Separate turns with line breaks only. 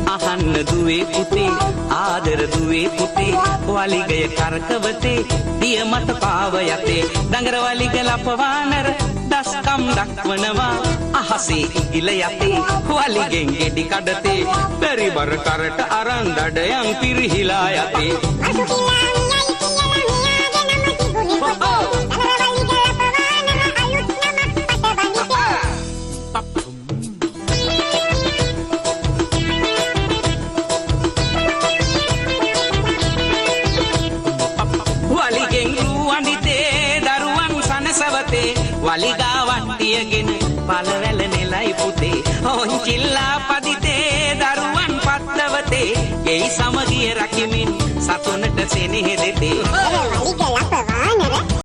අහන්න දුවේ පුතේ ආදර දුවේ පුතේ වලිගය කරකවතේ දිය මත පාව යතේ දඟර වලිග ලපවානර දස්කම් දක්වනවා අහසේ ඉගිල යතේ වලිගෙන් ගෙඩි කඩතේ බැරි බර කරට අරන් දඩයන් පිරිහිලා යතේ වලිගා වට්ටියගෙන පළවැල නෙලයි පුතේ හොංචිල්ලා පදිතේ දරුවන් පත්ලවතේ එයි සමගිය රකිමින් සතුනට සෙනෙහ දෙතේ